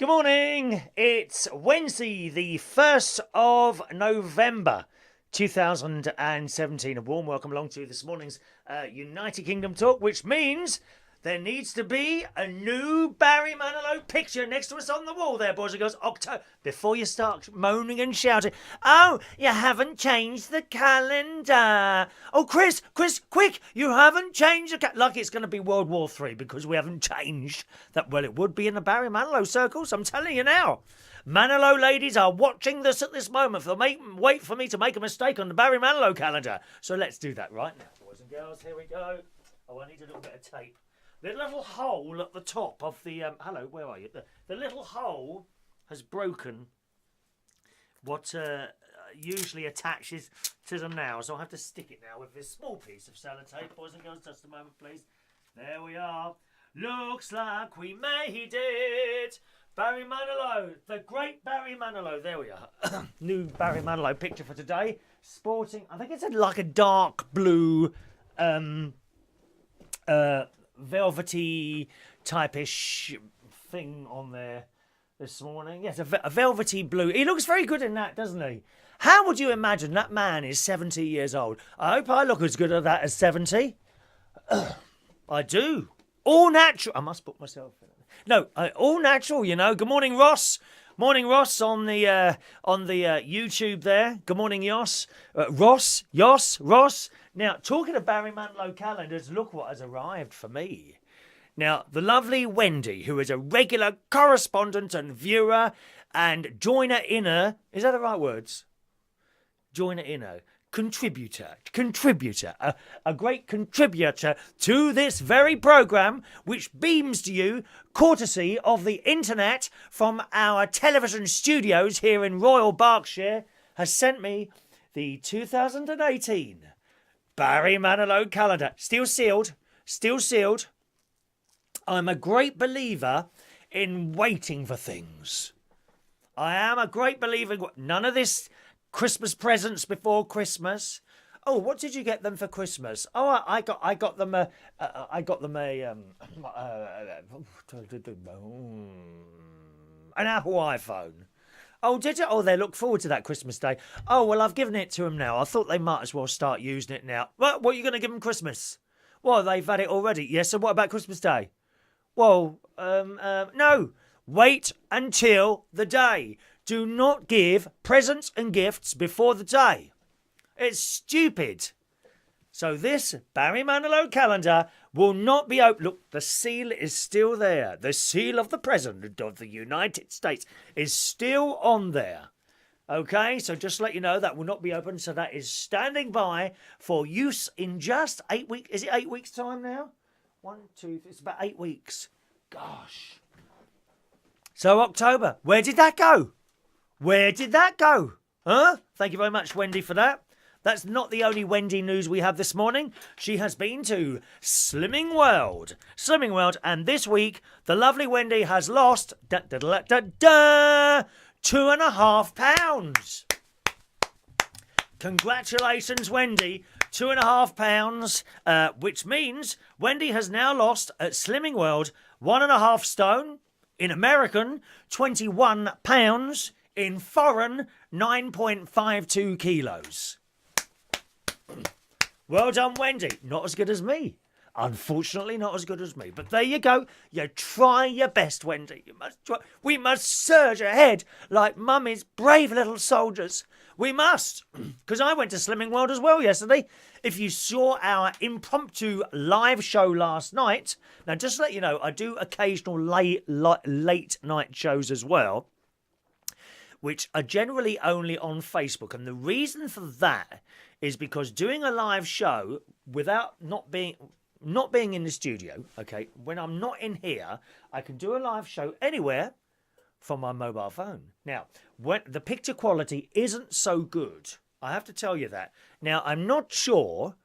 Good morning. It's Wednesday, the 1st of November, 2017. A warm welcome along to this morning's United Kingdom talk, which means there needs to be a new Barry Manilow picture next to us on the wall there, boys and girls. October. Before you start moaning and shouting, oh, you haven't changed the calendar. Oh, Chris, quick, you haven't changed the calendar. Like it's going to be World War III because we haven't changed that. Well, it would be in the Barry Manilow circles, I'm telling you now. Manilow ladies are watching this at this moment. Wait for me to make a mistake on the Barry Manilow calendar. So let's do that right now, boys and girls. Here we go. Oh, I need a little bit of tape. The little hole at the top of the... hello, where are you? The little hole has broken what usually attaches to the nail. So I'll have to stick it now with this small piece of sellotape. Boys and girls, just a moment, please. There we are. Looks like we made it. Barry Manilow, the great Barry Manilow. There we are. New Barry Manilow picture for today. Sporting, I think it's like a dark blue... velvety type-ish thing on there this morning. Yes, a velvety blue. He looks very good in that, doesn't he? How would you imagine that man is 70 years old? I hope I look as good at that as 70. I do. All natural. I must put myself in it. No, all natural, you know. Good morning, Ross. Morning, Ross, on the YouTube there. Good morning, Ross. Ross. Now, talking of Barry Manilow calendars, look what has arrived for me. Now, the lovely Wendy, who is a regular correspondent and viewer and joiner-inner, is that the right words? Joiner-inner. Contributor, a great contributor to this very programme, which beams to you courtesy of the internet from our television studios here in Royal Berkshire, has sent me the 2018 Barry Manilow calendar. Still sealed. I'm a great believer in waiting for things. I am a great believer in none of this Christmas presents before Christmas. Oh, what did you get them for Christmas? Oh, I got them an Apple iPhone. Oh, did you? Oh, they look forward to that Christmas Day. Oh, well, I've given it to them now. I thought they might as well start using it now. What are you going to give them Christmas? Well, they've had it already. Yes, so what about Christmas Day? Well, no. Wait until the day. Do not give presents and gifts before the day. It's stupid. So this Barry Manilow calendar will not be open. Look, the seal is still there. The seal of the President of the United States is still on there. Okay, so just to let you know, that will not be open. So that is standing by for use in just 8 weeks. Is it 8 weeks' time now? 1, 2, it's about 8 weeks. Gosh. So October, where did that go? Huh? Thank you very much, Wendy, for that. That's not the only Wendy news we have this morning. She has been to Slimming World, and this week, the lovely Wendy has lost 2.5 pounds. Congratulations, Wendy. 2.5 pounds, which means Wendy has now lost at Slimming World 1.5 stone, in American, 21 pounds, in foreign, 9.52 kilos. Well done, Wendy. Not as good as me. Unfortunately, not as good as me. But there you go. You try your best, Wendy. You must try. We must surge ahead like Mummy's brave little soldiers. We must. Because I went to Slimming World as well yesterday. If you saw our impromptu live show last night, now just to let you know, I do occasional late night shows as well, which are generally only on Facebook. And the reason for that is because doing a live show without not being in the studio, okay, when I'm not in here, I can do a live show anywhere from my mobile phone. Now, when the picture quality isn't so good, I have to tell you that. Now, I'm not sure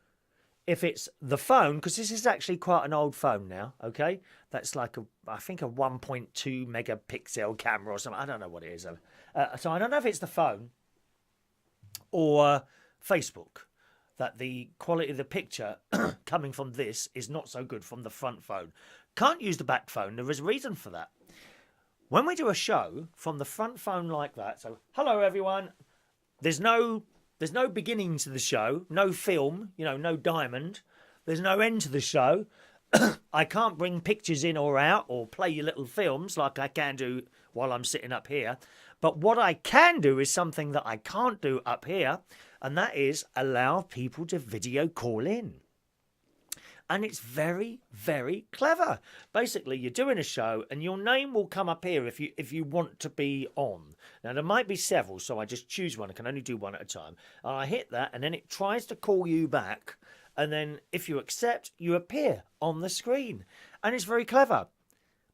if it's the phone, because this is actually quite an old phone now, okay? That's like, I think a 1.2 megapixel camera or something. I don't know what it is. So I don't know if it's the phone or Facebook, that the quality of the picture coming from this is not so good from the front phone. Can't use the back phone. There is a reason for that. when we do a show from the front phone like that, so hello everyone, there's no beginning to the show, no film, no diamond, there's no end to the show. I can't bring pictures in or out or play you little films like I can do while I'm sitting up here. But what I can do is something that I can't do up here, and that is allow people to video call in. And it's very, very clever. Basically, you're doing a show and your name will come up here if you want to be on. Now, there might be several, so I just choose one. I can only do one at a time. And I hit that, and then it tries to call you back. And then if you accept, you appear on the screen. And it's very clever.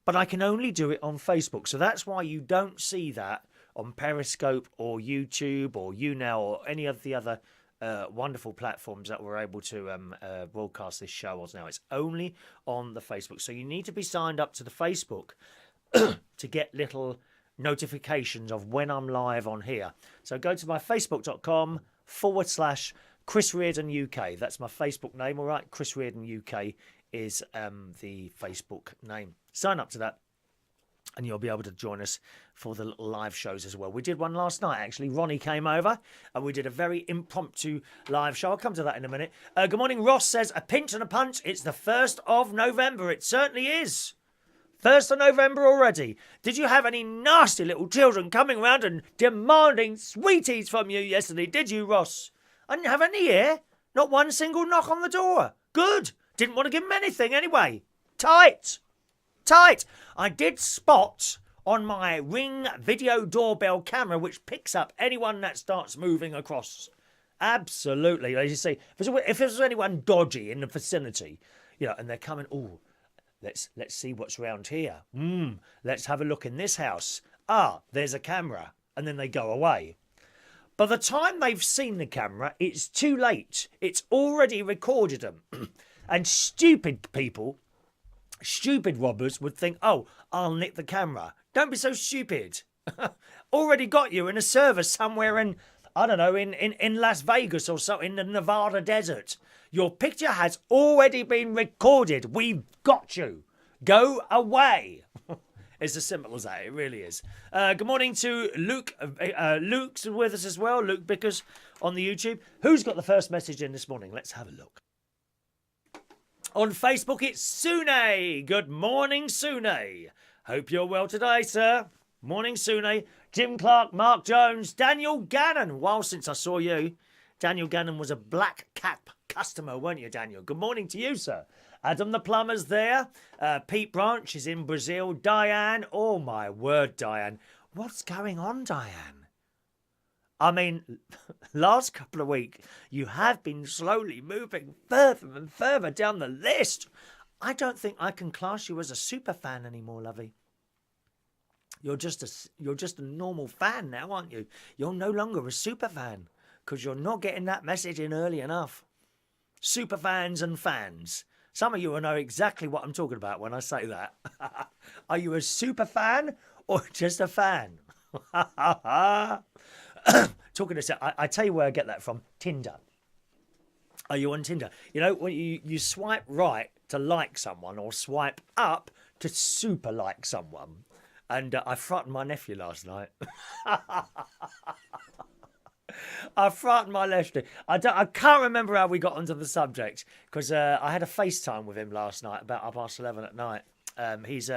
But I can only do it on Facebook. So that's why you don't see that on Periscope or YouTube or YouNow or any of the other wonderful platforms that we're able to broadcast this show on now. It's only on the Facebook. So you need to be signed up to the Facebook to get little notifications of when I'm live on here. So go to my facebook.com/Chris Reardon UK. That's my Facebook name, all right? Chris Reardon UK is the Facebook name. Sign up to that, and you'll be able to join us for the little live shows as well. We did one last night, actually. Ronnie came over, and we did a very impromptu live show. I'll come to that in a minute. Good morning. Ross says, a pinch and a punch. It's the 1st of November. It certainly is. 1st of November already. Did you have any nasty little children coming around and demanding sweeties from you yesterday? Did you, Ross? I didn't have any here. Not one single knock on the door. Good. Didn't want to give them anything anyway. Tight. I did spot on my Ring video doorbell camera, which picks up anyone that starts moving across. Absolutely. As you see, if there's anyone dodgy in the vicinity, and they're coming, let's see what's round here. Let's have a look in this house. There's a camera. And then they go away. By the time they've seen the camera, it's too late. It's already recorded them. And stupid robbers would think, I'll nick the camera. Don't be so stupid. Already got you in a server somewhere in, I don't know, in Las Vegas or so, in the Nevada desert. Your picture has already been recorded. We've got you. Go away. It's as simple as that. It really is. Good morning to Luke. Luke's with us as well. Luke Bickers on the YouTube. Who's got the first message in this morning? Let's have a look. On Facebook, it's Sune. Good morning, Sune. Hope you're well today, sir. Morning, Sune. Jim Clark, Mark Jones, Daniel Gannon. Well, since I saw you. Daniel Gannon was a black cap customer, weren't you, Daniel? Good morning to you, sir. Adam the plumber's there. Pete Branch is in Brazil. Diane. Oh, my word, Diane. What's going on, Diane? I mean, last couple of weeks, you have been slowly moving further and further down the list. I don't think I can class you as a super fan anymore, lovey. You're just a normal fan now, aren't you? You're no longer a super fan because you're not getting that message in early enough. Super fans and fans. Some of you will know exactly what I'm talking about when I say that. Are you a super fan or just a fan? Talking to I tell you where I get that from. Tinder. Are you on Tinder? When you swipe right to like someone or swipe up to super like someone. And I frightened my nephew last night. I frightened my nephew. I can't remember how we got onto the subject because I had a FaceTime with him last night about 11:30 at night. He's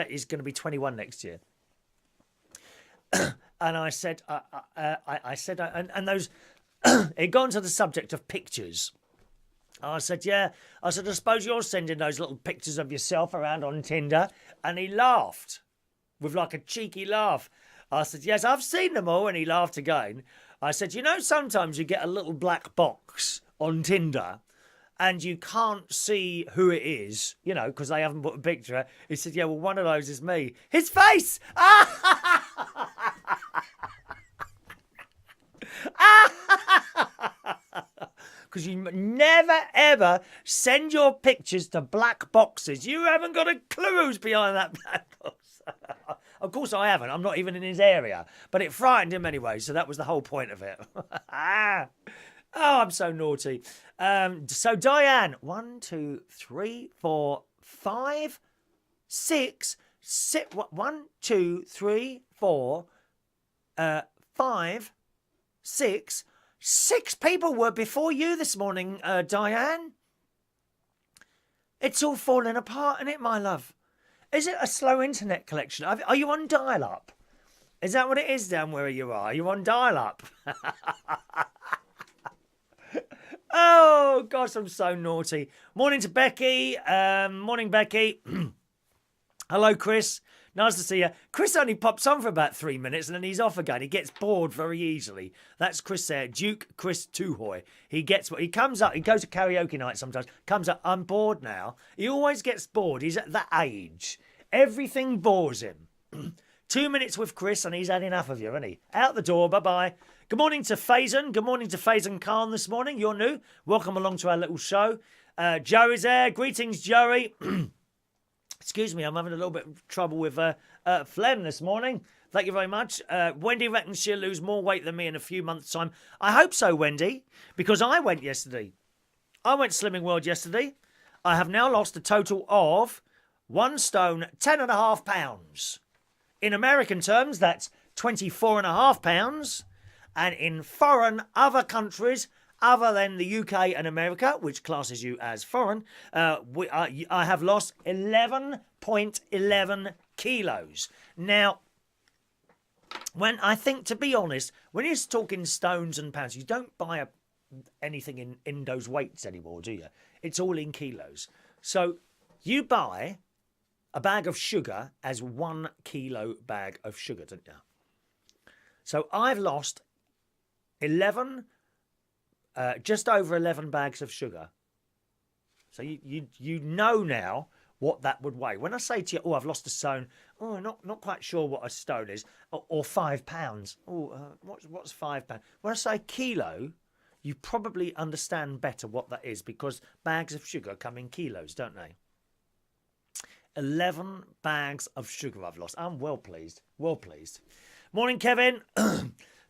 he's going to be 21 next year. And I said, and those, it got onto the subject of pictures. I said, yeah. I said, I suppose you're sending those little pictures of yourself around on Tinder. And he laughed with like a cheeky laugh. I said, yes, I've seen them all. And he laughed again. I said, sometimes you get a little black box on Tinder and you can't see who it is, because they haven't put a picture. He said, yeah, well, one of those is me. His face! Because you never, ever send your pictures to black boxes. You haven't got a clue who's behind that black box. Of course I haven't. I'm not even in his area. But it frightened him anyway, so that was the whole point of it. Oh, I'm so naughty. So Diane, 1, 2, 3, 4, 5, 6, 1, 2, 3, 4, 5, 6. 6 people were before you this morning, Diane. It's all falling apart, isn't it, my love? Is it a slow internet connection? Are you on dial-up? Is that what it is down where you are? Are you on dial-up? Oh, gosh, I'm so naughty. Morning to Becky. Morning, Becky. Hello, Chris. Nice to see you. Chris only pops on for about 3 minutes and then he's off again. He gets bored very easily. That's Chris there. Duke Chris Tuohy. He comes up. He goes to karaoke night sometimes. Comes up. I'm bored now. He always gets bored. He's at that age. Everything bores him. 2 minutes with Chris and he's had enough of you, hasn't he? Out the door. Bye-bye. Good morning to Faison. Good morning to Faison Khan this morning. You're new. Welcome along to our little show. Joey's there. Greetings, Joey. Excuse me, I'm having a little bit of trouble with phlegm this morning. Thank you very much. Wendy reckons she'll lose more weight than me in a few months' time. I hope so, Wendy, because I went yesterday. I went Slimming World yesterday. I have now lost a total of 1 stone, 10.5 pounds. In American terms, that's 24.5 pounds. And in foreign other countries, other than the UK and America, which classes you as foreign, I have lost 11.11 kilos. Now, to be honest, when you're talking stones and pounds, you don't buy anything in those weights anymore, do you? It's all in kilos. So you buy a bag of sugar as 1 kilo bag of sugar, don't you? So I've lost just over 11 bags of sugar. So you know now what that would weigh. When I say to you, oh, I've lost a stone, oh, not quite sure what a stone is, or 5 pounds. Oh, what's 5 pounds? When I say kilo, you probably understand better what that is because bags of sugar come in kilos, don't they? 11 bags of sugar I've lost. I'm well pleased. Well pleased. Morning, Kevin.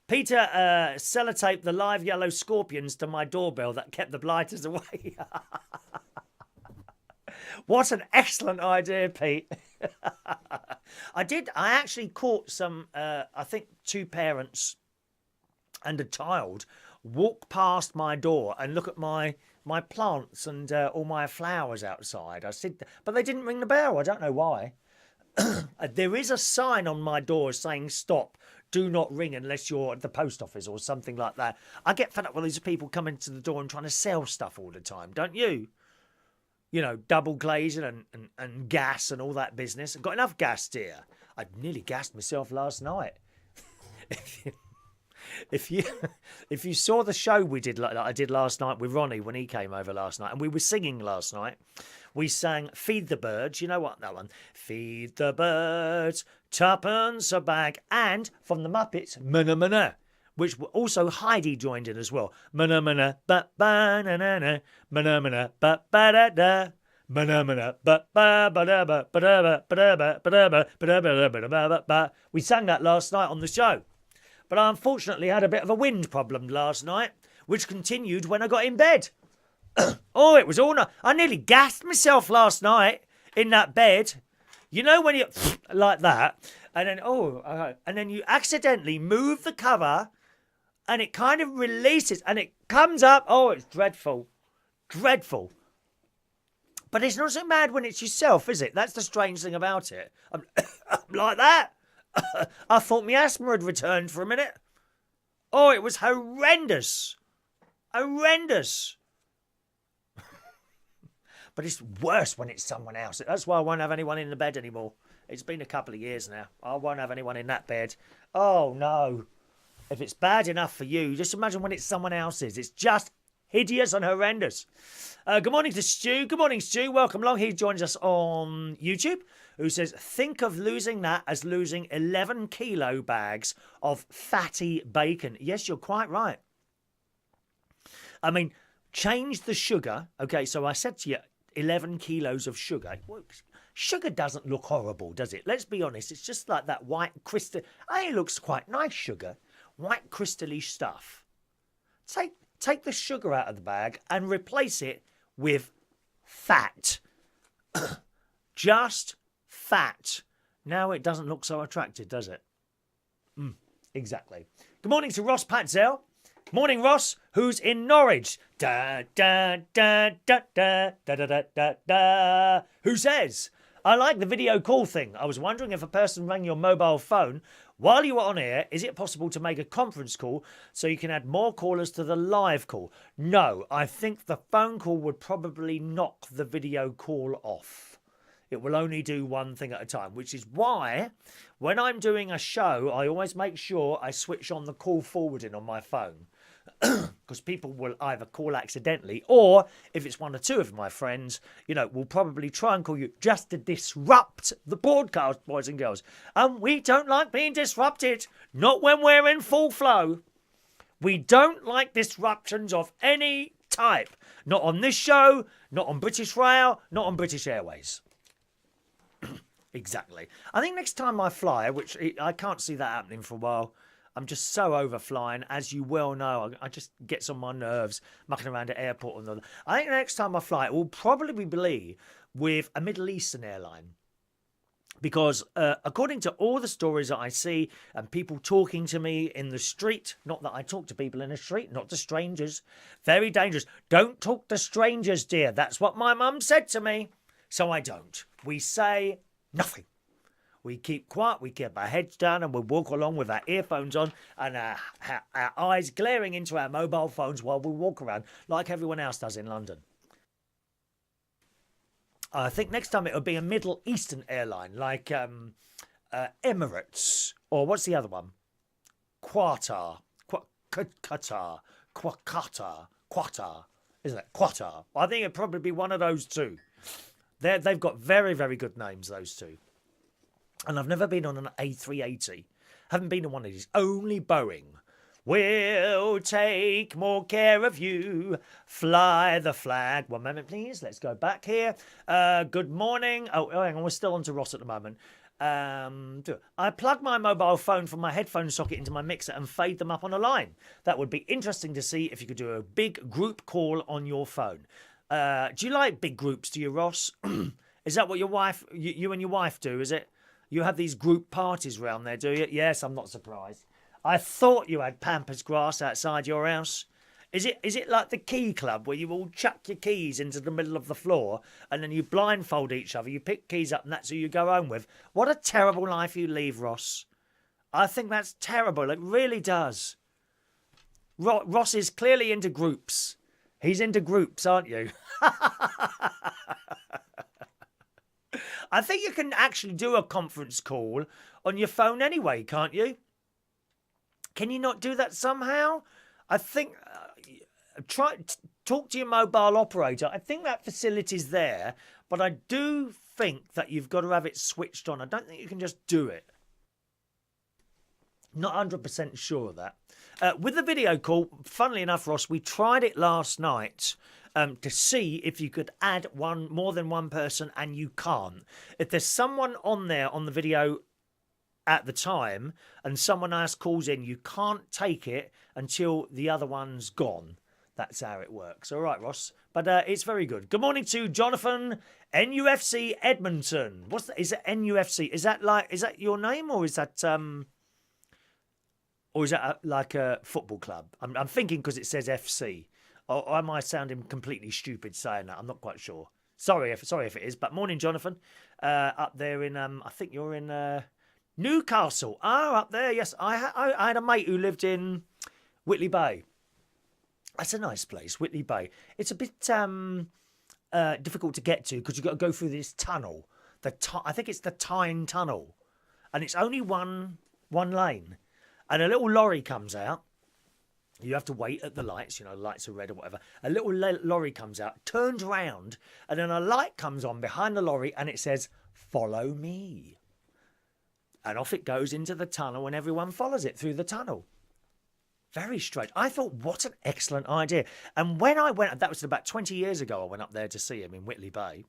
Peter sellotaped the live yellow scorpions to my doorbell that kept the blighters away. What an excellent idea, Pete. I actually caught some, I think 2 parents and a child walk past my door and look at my plants and all my flowers outside. I said, but they didn't ring the bell. I don't know why. There is a sign on my door saying stop. Do not ring unless you're at the post office or something like that. I get fed up with these people coming to the door and trying to sell stuff all the time, don't you? You know, double glazing and gas and all that business. I've got enough gas, dear. I nearly gassed myself last night. If you saw the show we did like I did last night with Ronnie when he came over last night, and we were singing last night. We sang Feed the Birds. You know what, that one? Feed the birds, 2p a bag. And from the Muppets, Mana Mana, which also Heidi joined in as well. Mana Mana, ba ba na na na, Mana Mana, ba ba da da. Mana Mana, ba ba ba da ba ba da ba ba da ba ba da ba ba da ba ba da ba ba. We sang that last night on the show. But I unfortunately had a bit of a wind problem last night, which continued when I got in bed. Oh, it was all night. I nearly gassed myself last night in that bed. You know when you like that, and then you accidentally move the cover, and it kind of releases, and it comes up. Oh, it's dreadful, dreadful. But it's not so bad when it's yourself, is it? That's the strange thing about it. I'm like that. I thought my asthma had returned for a minute. Oh, it was horrendous. Horrendous. But it's worse when it's someone else. That's why I won't have anyone in the bed anymore. It's been a couple of years now. I won't have anyone in that bed. Oh, no. If it's bad enough for you, just imagine when it's someone else's. It's just hideous and horrendous. Good morning to Stu. Good morning, Stu. Welcome along. He joins us on YouTube, who says, think of losing that as losing 11 kilo bags of fatty bacon. Yes, you're quite right. I mean, change the sugar. Okay, so I said to you, 11 kilos of sugar. Sugar doesn't look horrible, does it? Let's be honest. It's just like that white crystal. It looks quite nice, sugar. White crystally stuff. Take the sugar out of the bag and replace it with fat. Just fat. Now it doesn't look so attractive, does it? Exactly. Good morning to Ross Patzelt. Morning, Ross, who's in Norwich. Da, da, da, da, da, da, da, da, da, da. Who says, I like the video call thing. I was wondering if a person rang your mobile phone while you were on air, is it possible to make a conference call so you can add more callers to the live call? No, I think the phone call would probably knock the video call off. It will only do one thing at a time, which is why when I'm doing a show, I always make sure I switch on the call forwarding on my phone. Because people will either call accidentally or if it's one or two of my friends, will probably try and call you just to disrupt the broadcast, boys and girls. And we don't like being disrupted. Not when we're in full flow. We don't like disruptions of any type. Not on this show, not on British Rail, not on British Airways. Exactly. I think next time I fly, which I can't see that happening for a while, I'm just so over flying, as you well know. I just gets on my nerves mucking around at airport and all. I think next time I fly, it will probably be with a Middle Eastern airline. Because according to all the stories that I see and people talking to me in the street, not that I talk to people in the street, not to strangers, very dangerous. Don't talk to strangers, dear. That's what my mum said to me. So I don't. We say nothing. We keep quiet, we keep our heads down, and we walk along with our earphones on and our eyes glaring into our mobile phones while we walk around like everyone else does in London. I think next time it would be a Middle Eastern airline like Emirates, or what's the other one? Qatar. Isn't it? Qatar. I think it'd probably be one of those two. They've got very, very good names, those two. And I've never been on an A380. Haven't been on one of these. Only Boeing. We'll take more care of you. Fly the flag. 1 moment, please. Let's go back here. Good morning. Oh, hang on. We're still on to Ross at the moment. I plug my mobile phone from my headphone socket into my mixer and fade them up on a line. That would be interesting to see if you could do a big group call on your phone. Do you like big groups, do you, Ross? Is that what you and your wife do, is it? You have these group parties round there, do you? Yes, I'm not surprised. I thought you had pampas grass outside your house. Is it like the key club where you all chuck your keys into the middle of the floor and then you blindfold each other, you pick keys up and that's who you go home with? What a terrible life you lead, Ross. I think that's terrible. It really does. Ross is clearly into groups. He's into groups, aren't you? I think you can actually do a conference call on your phone anyway, can't you? Can you not do that somehow? I think talk to your mobile operator. I think that facility's there, but I do think that you've got to have it switched on. I don't think you can just do it. Not 100% sure of that. With the video call, funnily enough, Ross, we tried it last night to see if you could add more than one person, and you can't. If there's someone on there on the video at the time and someone else calls in, you can't take it until the other one's gone. That's how it works. All right, Ross. But it's very good. Good morning to Jonathan, NUFC Edmonton. Is it NUFC? Is that your name, or is that like a football club? I'm thinking because it says FC. Or am I sounding completely stupid saying that? I'm not quite sure. Sorry if it is. But morning, Jonathan. Up there in I think you're in Newcastle. Up there. Yes, I had a mate who lived in Whitley Bay. That's a nice place, Whitley Bay. It's a bit difficult to get to because you've got to go through this tunnel. I think it's the Tyne Tunnel, and it's only one lane. And a little lorry comes out. You have to wait at the lights, lights are red or whatever. A little lorry comes out, turns round, and then a light comes on behind the lorry and it says, "Follow me." And off it goes into the tunnel and everyone follows it through the tunnel. Very strange. I thought, what an excellent idea. And when I went, that was about 20 years ago, I went up there to see him in Whitley Bay.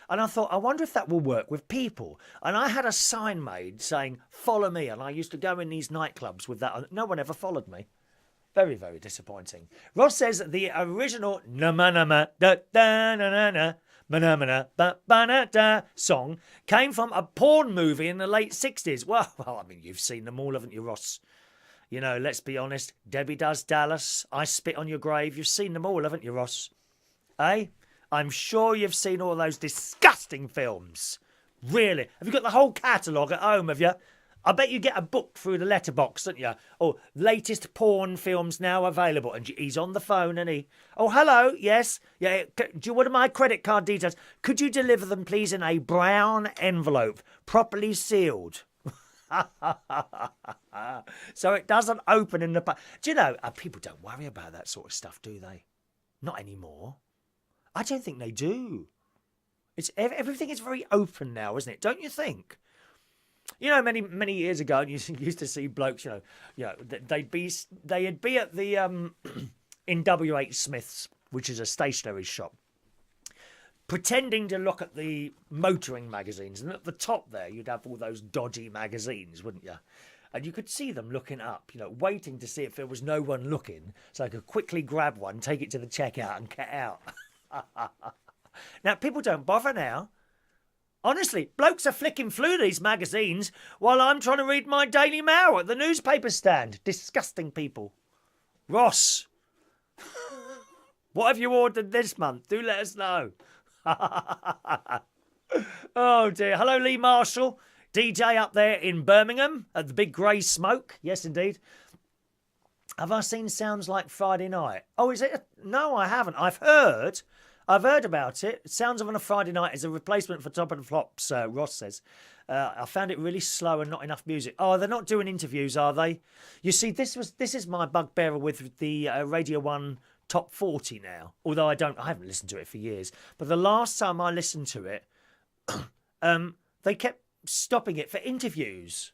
And I thought, I wonder if that will work with people. And I had a sign made saying, "Follow me." And I used to go in these nightclubs with that. No one ever followed me. Very, very disappointing. Ross says the original na-ma-na-ma, da-da-na-na-na, Ba-na-ba-na-ba-ba-na-da song came from a porn movie in the late 60s. Well, I mean, you've seen them all, haven't you, Ross? You know, let's be honest. Debbie Does Dallas. I Spit on Your Grave. You've seen them all, haven't you, Ross? Eh? I'm sure you've seen all those disgusting films. Really? Have you got the whole catalogue at home, have you? I bet you get a book through the letterbox, don't you? Oh, latest porn films now available. And he's on the phone, and he... Oh, hello, yes. Yeah, do you want my credit card details? Could you deliver them, please, in a brown envelope, properly sealed? So it doesn't open in the... Do you know, people don't worry about that sort of stuff, do they? Not anymore. I don't think they do. Everything is very open now, isn't it? Don't you think? You know, many years ago, you used to see blokes. They'd be at the in WH Smith's, which is a stationery shop, pretending to look at the motoring magazines, and at the top there, you'd have all those dodgy magazines, wouldn't you? And you could see them looking up, waiting to see if there was no one looking, so I could quickly grab one, take it to the checkout, and get out. Now, people don't bother now. Honestly, blokes are flicking through these magazines while I'm trying to read my Daily Mail at the newspaper stand. Disgusting people. Ross, what have you ordered this month? Do let us know. Oh, dear. Hello, Lee Marshall. DJ up there in Birmingham at the Big Grey Smoke. Yes, indeed. Have I seen Sounds Like Friday Night? Oh, is it? No, I haven't. I've heard about it. Sounds of on a Friday Night is a replacement for Top of the Flops, Ross says. I found it really slow and not enough music. Oh, they're not doing interviews, are they? You see, this is my bugbear with the Radio 1 Top 40 now. Although I haven't listened to it for years. But the last time I listened to it, they kept stopping it for interviews.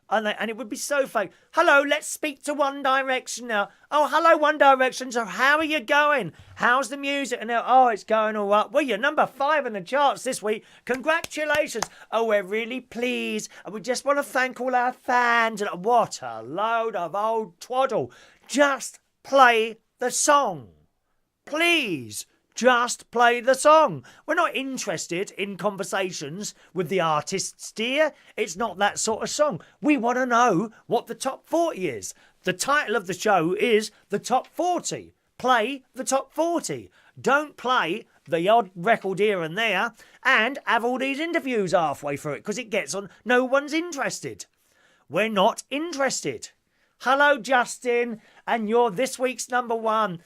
And it would be so fake. Hello, let's speak to One Direction now. Oh, hello, One Direction. So how are you going? How's the music? And oh, it's going all right. Well, you're number 5 in the charts this week. Congratulations. Oh, we're really pleased. And we just want to thank all our fans. And what a load of old twaddle. Just play the song. Please. Just play the song. We're not interested in conversations with the artists, dear. It's not that sort of song. We want to know what the top 40 is. The title of the show is The Top 40. Play the top 40. Don't play the odd record here and there and have all these interviews halfway through it because it gets on. No one's interested. We're not interested. Hello, Justin, and you're this week's number 1.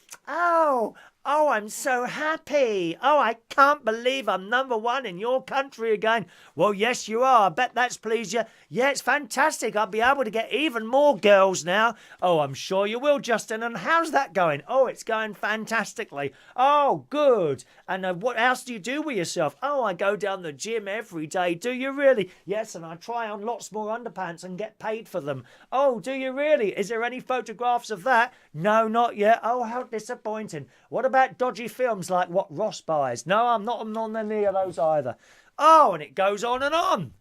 Oh, I'm so happy. Oh, I can't believe I'm number 1 in your country again. Well, yes, you are. I bet that's pleased you. Yeah, it's fantastic. I'll be able to get even more girls now. Oh, I'm sure you will, Justin. And how's that going? Oh, it's going fantastically. Oh, good. And what else do you do with yourself? Oh, I go down the gym every day. Do you really? Yes, and I try on lots more underpants and get paid for them. Oh, do you really? Is there any photographs of that? No, not yet. Oh, how disappointing. What about dodgy films like what Ross buys? No, I'm not on any of those either. Oh, and it goes on and on.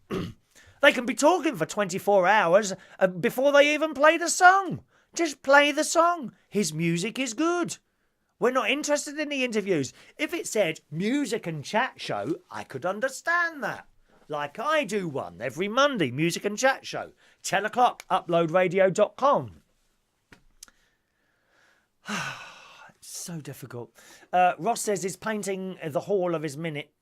They can be talking for 24 hours before they even play the song. Just play the song. His music is good. We're not interested in the interviews. If it said music and chat show, I could understand that. Like I do one every Monday, music and chat show. 10 o'clock, uploadradio.com. So difficult. Ross says he's painting the hall of his minute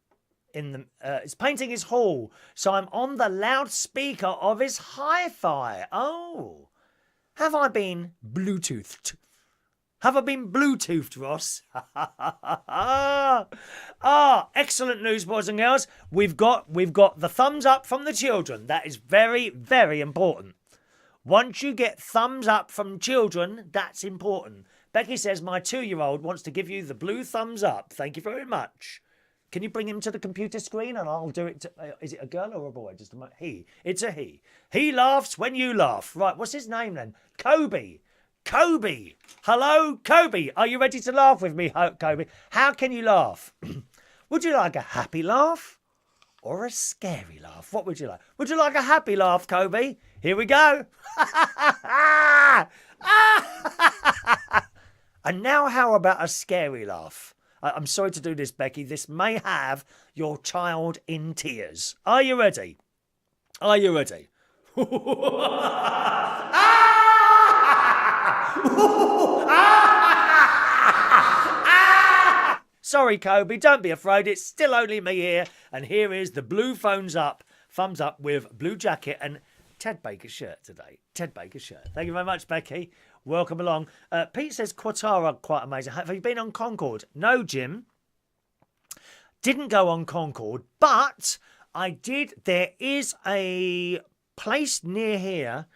he's painting his hall, so I'm on the loudspeaker of his hi-fi. Oh, have I been Bluetoothed? Have I been Bluetoothed, Ross? Excellent news, boys and girls. We've got the thumbs up from the children. That is very, very important. Once you get thumbs up from children, that's important. Becky says, my 2-year-old wants to give you the blue thumbs up. Thank you very much. Can you bring him to the computer screen and I'll do it? Is it a girl or a boy? He. It's a he. He laughs when you laugh. Right, what's his name then? Kobe. Kobe. Hello, Kobe. Are you ready to laugh with me, Kobe? How can you laugh? Would you like a happy laugh or a scary laugh? What would you like? Would you like a happy laugh, Kobe? Here we go. And now how about a scary laugh? I'm sorry to do this, Becky. This may have your child in tears. Are you ready? Are you ready? Sorry, Kobe, don't be afraid. It's still only me here. And here is the blue thumbs up with blue jacket and Ted Baker's shirt today. Ted Baker's shirt. Thank you very much, Becky. Welcome along. Pete says Kothari quite amazing. Have you been on Concorde? No, Jim. Didn't go on Concorde, but I did. There is a place near here.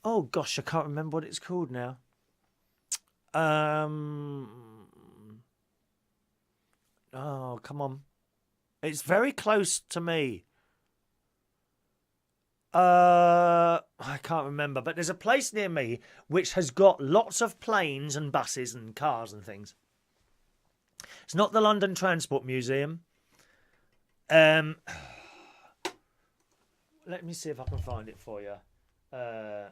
Oh, gosh, I can't remember what it's called now. Oh, come on. It's very close to me. I can't remember, but there's a place near me which has got lots of planes and buses and cars and things. It's not the London Transport Museum. Let me see if I can find it for you. I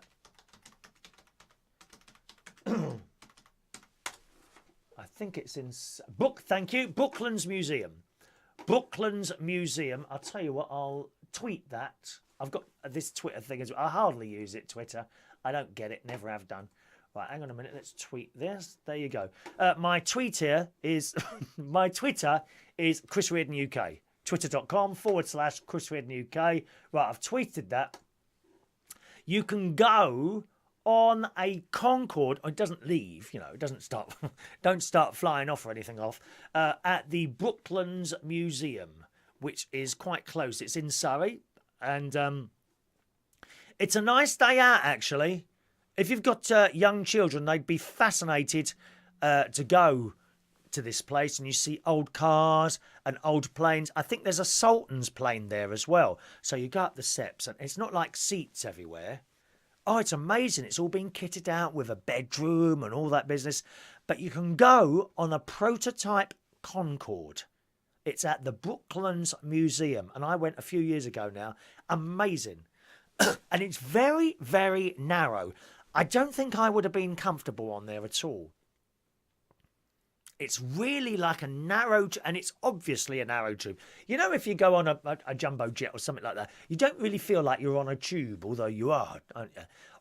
think it's in thank you, Brooklands Museum. Brooklands Museum. I'll tell you what, I'll tweet that. I've got this Twitter thing as well. I hardly use it, Twitter. I don't get it, never have done. Right, hang on a minute, let's tweet this. There you go. My tweet here is, my Twitter is Chris Reardon UK. Twitter.com/Chris Reardon UK. Right, I've tweeted that. You can go on a Concorde. It doesn't leave, it doesn't start, don't start flying off or anything off, at the Brooklands Museum, which is quite close. It's in Surrey. And it's a nice day out, actually. If you've got young children, they'd be fascinated to go to this place. And you see old cars and old planes. I think there's a Sultan's plane there as well. So you go up the steps, and it's not like seats everywhere. Oh, it's amazing. It's all been kitted out with a bedroom and all that business. But you can go on a prototype Concorde. It's at the Brooklands Museum, and I went a few years ago now. Amazing. And it's very, very narrow. I don't think I would have been comfortable on there at all. It's really like a narrow, and it's obviously a narrow tube. If you go on a jumbo jet or something like that, you don't really feel like you're on a tube, although you are.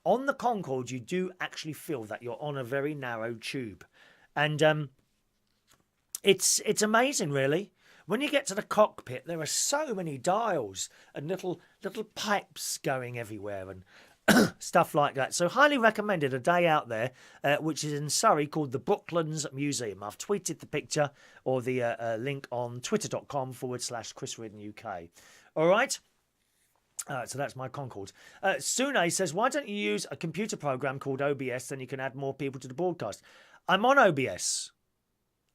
On the Concorde, you do actually feel that you're on a very narrow tube. And it's amazing, really. When you get to the cockpit, there are so many dials and little pipes going everywhere and stuff like that. So highly recommended a day out there, which is in Surrey, called the Brooklands Museum. I've tweeted the picture or the link on twitter.com/Chris Reardon UK. All right. So that's my Concorde. Sune says, why don't you use a computer program called OBS? Then you can add more people to the broadcast. I'm on OBS.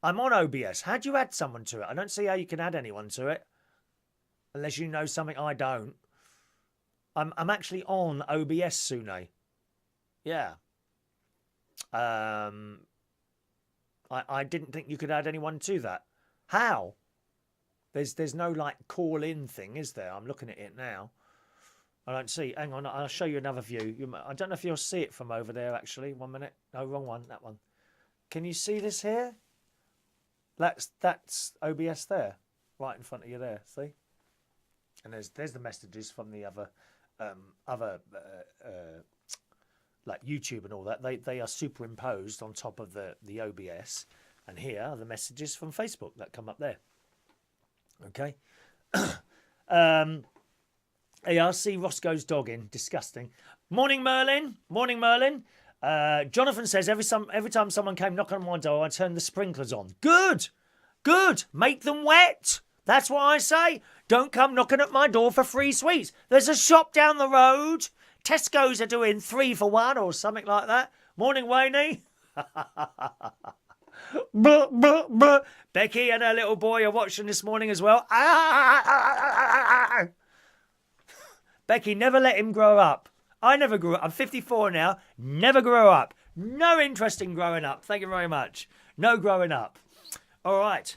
How do you add someone to it? I don't see how you can add anyone to it. Unless you know something I don't. I'm actually on OBS, Sune. Yeah. I didn't think you could add anyone to that. How? There's no like call in thing, is there? I'm looking at it now. I don't see. Hang on, I'll show you another view. I don't know if you'll see it from over there actually. 1 minute. No, wrong one. That one. Can you see this here? That's OBS there, right in front of you there. See, and there's the messages from the other like YouTube and all that. They are superimposed on top of the OBS, and here are the messages from Facebook that come up there. Okay. ARC Roscoe's dog in. Disgusting. Morning, Merlin. Morning, Merlin. Jonathan says, every time someone came knocking on my door, I turned the sprinklers on. Good. Make them wet. That's what I say. Don't come knocking at my door for free sweets. There's a shop down the road. Tesco's are doing 3 for 1 or something like that. Morning, Wayne. Becky and her little boy are watching this morning as well. Becky, never let him grow up. I never grew up. I'm 54 now. Never grew up. No interest in growing up. Thank you very much. No growing up. All right.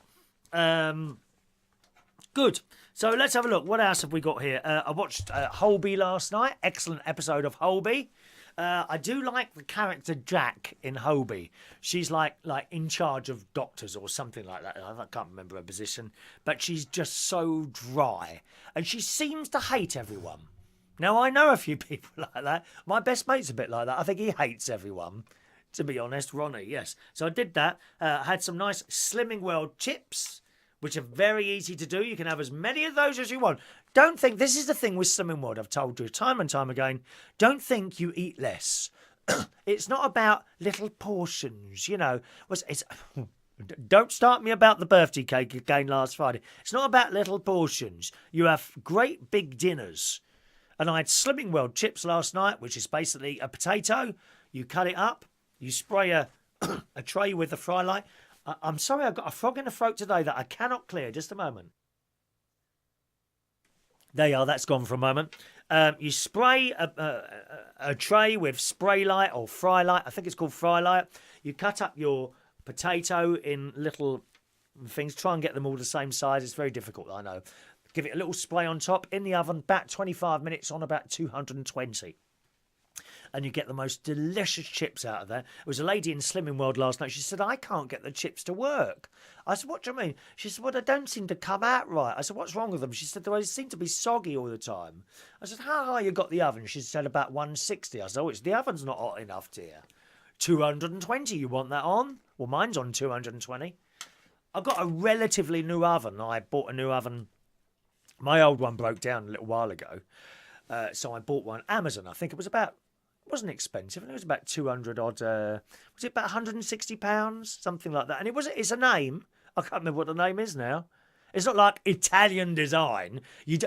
Good. So let's have a look. What else have we got here? I watched Holby last night. Excellent episode of Holby. I do like the character Jack in Hobie. She's like in charge of doctors or something like that. I can't remember her position, but she's just so dry, and she seems to hate everyone. Now, I know a few people like that. My best mate's a bit like that. I think he hates everyone, to be honest. Ronnie, yes. So I did that. Had some nice Slimming World chips, which are very easy to do. You can have as many of those as you want. Don't think, this is the thing with Slimming World, I've told you time and time again, don't think you eat less. It's not about little portions, you know. It's don't start me about the birthday cake again last Friday. It's not about little portions. You have great big dinners. And I had Slimming World chips last night, which is basically a potato. You cut it up. You spray a tray with the fry light. I'm sorry, I've got a frog in the throat today that I cannot clear. Just a moment. There you are. That's gone for a moment. You spray a tray with spray light or fry light. I think it's called fry light. You cut up your potato in little things. Try and get them all the same size. It's very difficult, I know. Give it a little spray on top, in the oven, about 25 minutes on about 220. And you get the most delicious chips out of there. There was a lady in Slimming World last night. She said, I can't get the chips to work. I said, what do you mean? She said, well, they don't seem to come out right. I said, what's wrong with them? She said, they seem to be soggy all the time. I said, how high you got the oven? She said, about 160. I said, oh, the oven's not hot enough, dear. 220, you want that on? Well, mine's on 220. I've got a relatively new oven. I bought a new oven. My old one broke down a little while ago, so I bought one Amazon. I think it wasn't expensive. It was about 200 odd. Was it about £160, something like that? And it's a name. I can't remember what the name is now. It's not like Italian design. You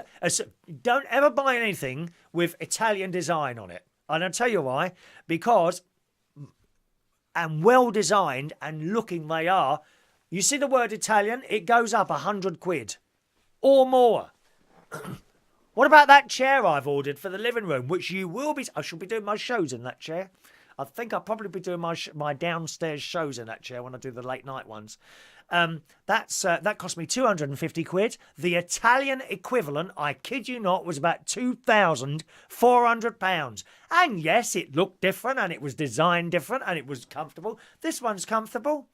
don't ever buy anything with Italian design on it. And I'll tell you why. Because, and well designed and looking they are. You see the word Italian? It goes up £100 or more. What about that chair I've ordered for the living room, which you will be... I shall be doing my shows in that chair. I think I'll probably be doing my downstairs shows in that chair when I do the late night ones. That cost me £250. The Italian equivalent, I kid you not, was about £2,400. And yes, it looked different and it was designed different and it was comfortable. This one's comfortable.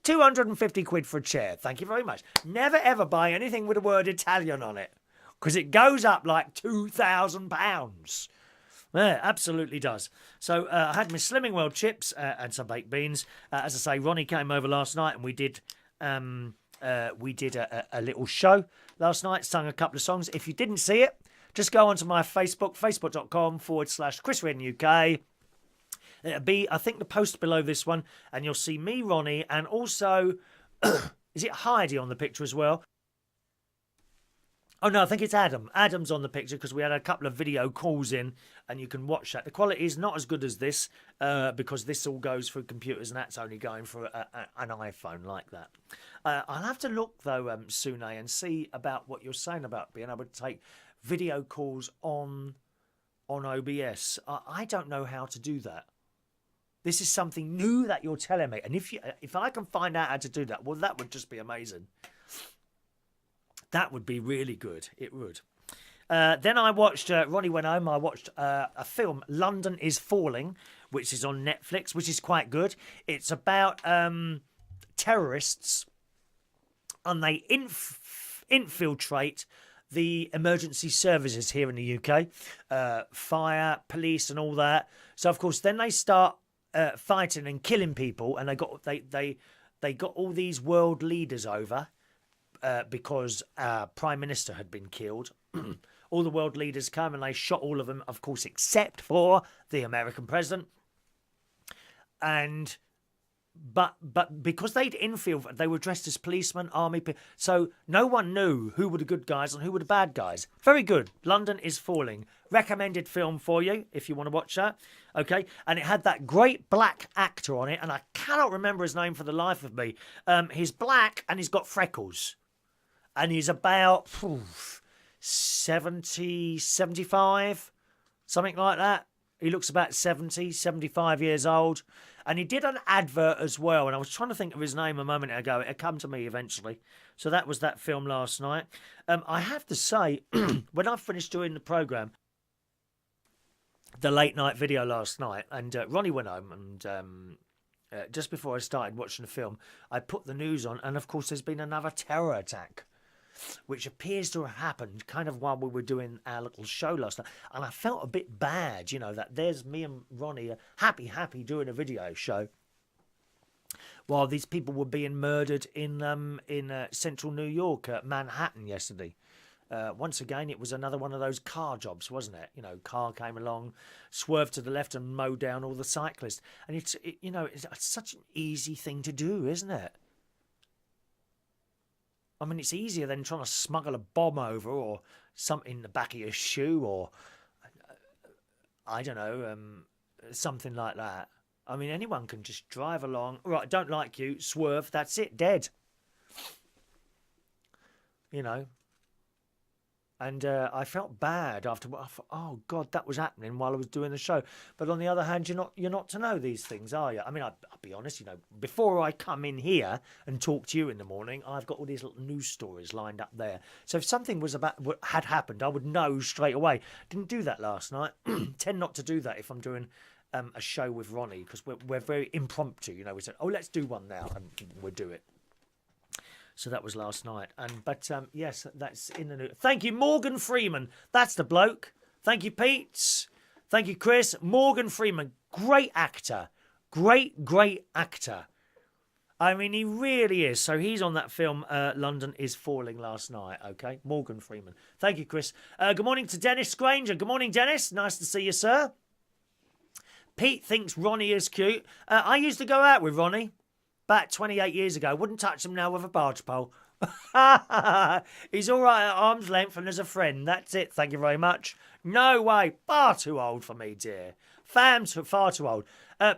£250 for a chair. Thank you very much. Never ever buy anything with the word Italian on it, because it goes up like £2,000. Yeah, absolutely does. So I had my Slimming World chips and some baked beans. As I say, Ronnie came over last night and we did a little show last night, sung a couple of songs. If you didn't see it, just go onto my Facebook, facebook.com/Chris Redden UK. It'll be, I think, the post below this one, and you'll see me, Ronnie, and also, is it Heidi on the picture as well? Oh, no, I think it's Adam. Adam's on the picture because we had a couple of video calls in, and you can watch that. The quality is not as good as this because this all goes through computers, and that's only going for an iPhone like that. I'll have to look, though, Sune, and see about what you're saying about being able to take video calls on OBS. I don't know how to do that. This is something new that you're telling me. And if I can find out how to do that, well, that would just be amazing. That would be really good. It would. Then I watched, Ronnie went home, I watched a film, London is Falling, which is on Netflix, which is quite good. It's about terrorists, and they infiltrate the emergency services here in the UK, fire, police and all that. So, of course, then they start fighting and killing people, and they got all these world leaders over because our Prime Minister had been killed. All the world leaders come and they shot all of them, of course, except for the American president. But because they'd infiltrated, they were dressed as policemen, army people, so no one knew who were the good guys and who were the bad guys. Very good. London is Falling. Recommended film for you if you want to watch that. Okay, and it had that great black actor on it, and I cannot remember his name for the life of me. He's black and he's got freckles, and he's about 70, 75, something like that. He looks about 70, 75 years old. And he did an advert as well. And I was trying to think of his name a moment ago. It'll come to me eventually. So that was that film last night. I have to say, when I finished doing the programme, the late night video last night, and Ronnie went home, and just before I started watching the film, I put the news on, and of course there's been another terror attack, which appears to have happened kind of while we were doing our little show last night. And I felt a bit bad, you know, that there's me and Ronnie happy doing a video show while these people were being murdered in central New York, Manhattan yesterday. Once again, it was another one of those car jobs, wasn't it? You know, car came along, swerved to the left and mowed down all the cyclists. And it's such an easy thing to do, isn't it? I mean, it's easier than trying to smuggle a bomb over or something in the back of your shoe or, I don't know, something like that. I mean, anyone can just drive along. Right, don't like you, swerve, that's it, dead. You know. And I felt bad after. I thought, oh God, that was happening while I was doing the show. But on the other hand, you're not to know these things, are you? I mean, I'll be honest. You know, before I come in here and talk to you in the morning, I've got all these little news stories lined up there. So if something had happened, I would know straight away. Didn't do that last night. Tend not to do that if I'm doing a show with Ronnie, because we're very impromptu. You know, we said, oh, let's do one now, and we'll do it. So that was last night. But yes, that's in the news. Thank you, Morgan Freeman. That's the bloke. Thank you, Pete. Thank you, Chris. Morgan Freeman, great actor. Great actor. I mean, he really is. So he's on that film, London is Falling, last night, okay? Morgan Freeman. Thank you, Chris. Good morning to Dennis Granger. Good morning, Dennis. Nice to see you, sir. Pete thinks Ronnie is cute. I used to go out with Ronnie. Back 28 years ago, wouldn't touch him now with a barge pole. He's all right at arm's length and as a friend. That's it. Thank you very much. No way. Far too old for me, dear. Far too old.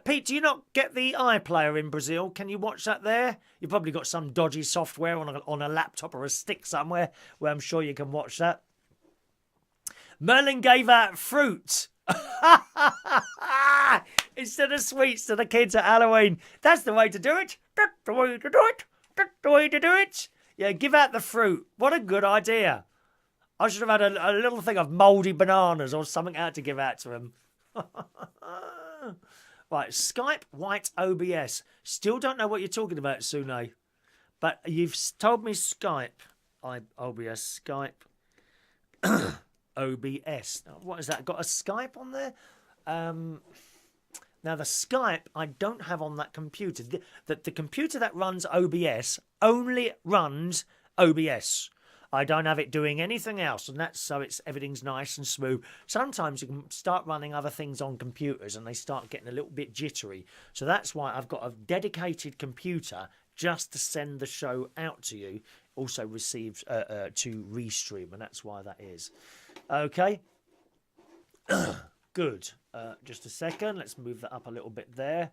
Pete, do you not get the iPlayer in Brazil? Can you watch that there? You've probably got some dodgy software on a laptop or a stick somewhere where I'm sure you can watch that. Merlin gave out fruit. Instead of sweets to the kids at Halloween. That's the way to do it. That's the way to do it. That's the way to do it. Yeah, give out the fruit. What a good idea. I should have had a little thing of mouldy bananas or something out to give out to them. Right, Skype White OBS. Still don't know what you're talking about, Sune. But you've told me Skype. OBS, Skype. OBS. What is that? Got a Skype on there? Now, the Skype I don't have on that computer. The computer that runs OBS only runs OBS. I don't have it doing anything else, and that's so everything's nice and smooth. Sometimes you can start running other things on computers, and they start getting a little bit jittery. So that's why I've got a dedicated computer just to send the show out to you. Also receives to restream, and that's why that is. Okay. Good. Just a second. Let's move that up a little bit there.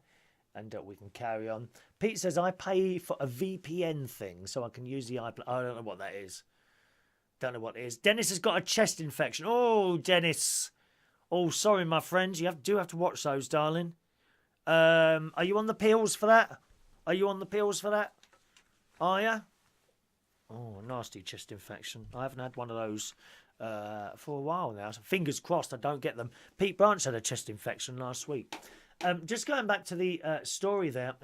And we can carry on. Pete says, I pay for a VPN thing so I can use the iPlayer. I don't know what that is. Don't know what it is. Dennis has got a chest infection. Oh, Dennis. Oh, sorry, my friends. You do have to watch those, darling. Are you on the pills for that? Are you on the pills for that? Are you? Oh, nasty chest infection. I haven't had one of those for a while now. So fingers crossed I don't get them. Pete Branch had a chest infection last week. Just going back to the story there,